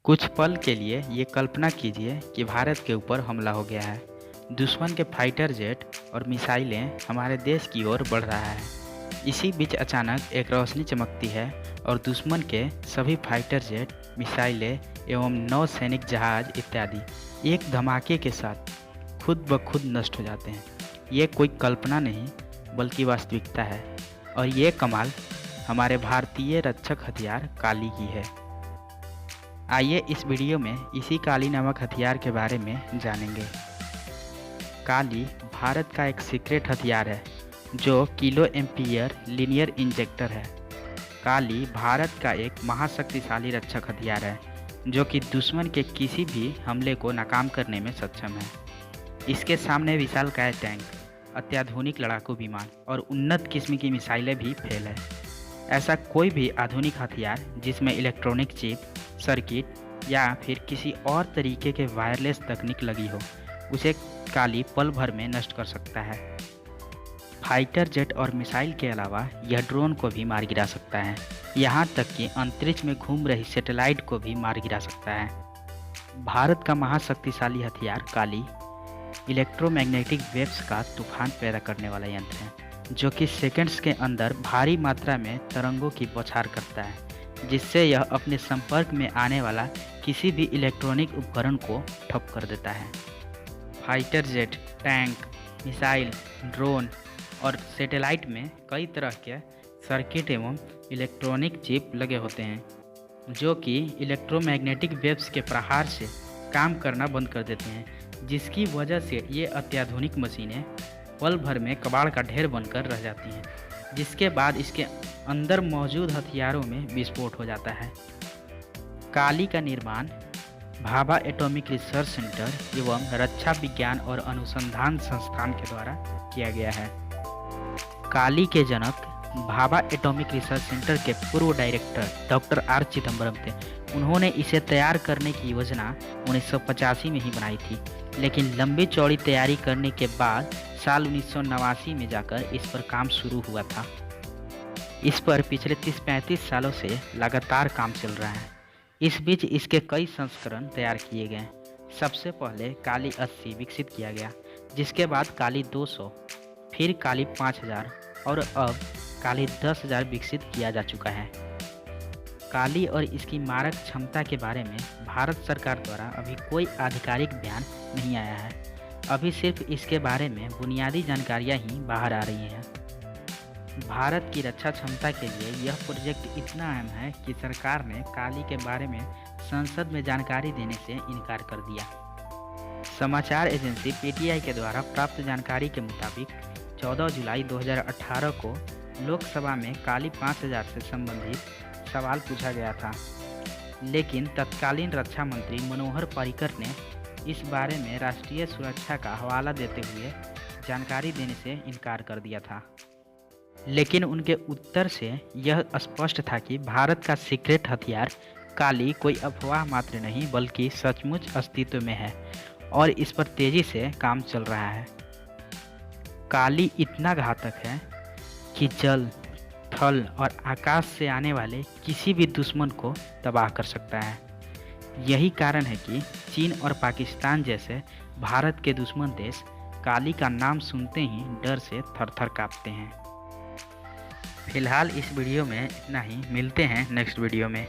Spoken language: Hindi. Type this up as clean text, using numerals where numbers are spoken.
कुछ पल के लिए ये कल्पना कीजिए कि भारत के ऊपर हमला हो गया है। दुश्मन के फाइटर जेट और मिसाइलें हमारे देश की ओर बढ़ रहा है। इसी बीच अचानक एक रोशनी चमकती है और दुश्मन के सभी फाइटर जेट, मिसाइलें एवं नौसैनिक जहाज इत्यादि एक धमाके के साथ खुद ब खुद नष्ट हो जाते हैं। ये कोई कल्पना नहीं बल्कि वास्तविकता है और ये कमाल हमारे भारतीय रक्षक हथियार काली की है। आइए इस वीडियो में इसी काली नामक हथियार के बारे में जानेंगे। काली भारत का एक सीक्रेट हथियार है जो किलो एम्पियर लीनियर इंजेक्टर है। काली भारत का एक महाशक्तिशाली रक्षक हथियार है जो कि दुश्मन के किसी भी हमले को नाकाम करने में सक्षम है। इसके सामने विशालकाय टैंक, अत्याधुनिक लड़ाकू विमान और उन्नत किस्म की मिसाइलें भी फेल है। ऐसा कोई भी आधुनिक हथियार जिसमें इलेक्ट्रॉनिक चिप, सर्किट या फिर किसी और तरीके के वायरलेस तकनीक लगी हो, उसे काली पल भर में नष्ट कर सकता है। फाइटर जेट और मिसाइल के अलावा यह ड्रोन को भी मार गिरा सकता है। यहाँ तक कि अंतरिक्ष में घूम रही सैटेलाइट को भी मार गिरा सकता है। भारत का महाशक्तिशाली हथियार काली इलेक्ट्रोमैग्नेटिक वेव्स का तूफान पैदा करने वाला यंत्र है जो कि सेकंड्स के अंदर भारी मात्रा में तरंगों की बौछार करता है, जिससे यह अपने संपर्क में आने वाला किसी भी इलेक्ट्रॉनिक उपकरण को ठप कर देता है। Fighter jet, tank, missile, drone और सैटेलाइट में कई तरह के सर्किट एवं इलेक्ट्रॉनिक चिप लगे होते हैं जो कि इलेक्ट्रोमैग्नेटिक वेव्स के प्रहार से काम करना बंद कर देते हैं, जिसकी वजह से ये अत्याधुनिक मशीनें पल भर में कबाड़ का ढेर बनकर रह जाती हैं, जिसके बाद इसके अंदर मौजूद हथियारों में विस्फोट हो जाता है। काली का निर्माण भाभा एटॉमिक रिसर्च सेंटर एवं रक्षा विज्ञान और अनुसंधान संस्थान के द्वारा किया गया है। काली के जनक भाभा एटॉमिक रिसर्च सेंटर के पूर्व डायरेक्टर डॉक्टर आर चिदम्बरम थे। उन्होंने इसे तैयार करने की योजना 1985 में ही बनाई थी, लेकिन लंबी चौड़ी तैयारी करने के बाद साल 1989 में जाकर इस पर काम शुरू हुआ था। इस पर पिछले 30-35 सालों से लगातार काम चल रहा है। इस बीच इसके कई संस्करण तैयार किए गए। सबसे पहले काली 80 विकसित किया गया, जिसके बाद काली 200, फिर काली 5000 और अब काली 10,000 विकसित किया जा चुका है। काली और इसकी मारक क्षमता के बारे में भारत सरकार द्वारा अभी कोई आधिकारिक बयान नहीं आया है। अभी सिर्फ इसके बारे में बुनियादी जानकारियां ही बाहर आ रही हैं। भारत की रक्षा क्षमता के लिए यह प्रोजेक्ट इतना अहम है कि सरकार ने काली के बारे में संसद में जानकारी देने से इनकार कर दिया। समाचार एजेंसी पीटीआई के द्वारा प्राप्त जानकारी के मुताबिक 14 जुलाई 2018 को लोकसभा में काली 5000 से संबंधित सवाल पूछा गया था, लेकिन तत्कालीन रक्षा मंत्री मनोहर पर्रिकर ने इस बारे में राष्ट्रीय सुरक्षा का हवाला देते हुए जानकारी देने से इनकार कर दिया था। लेकिन उनके उत्तर से यह स्पष्ट था कि भारत का सीक्रेट हथियार काली कोई अफवाह मात्र नहीं बल्कि सचमुच अस्तित्व में है और इस पर तेजी से काम चल रहा है। काली इतना घातक है कि जल, थल और आकाश से आने वाले किसी भी दुश्मन को तबाह कर सकता है। यही कारण है कि चीन और पाकिस्तान जैसे भारत के दुश्मन देश काली का नाम सुनते ही डर से थर-थर कांपते हैं। फिलहाल इस वीडियो में इतना ही। मिलते हैं नेक्स्ट वीडियो में।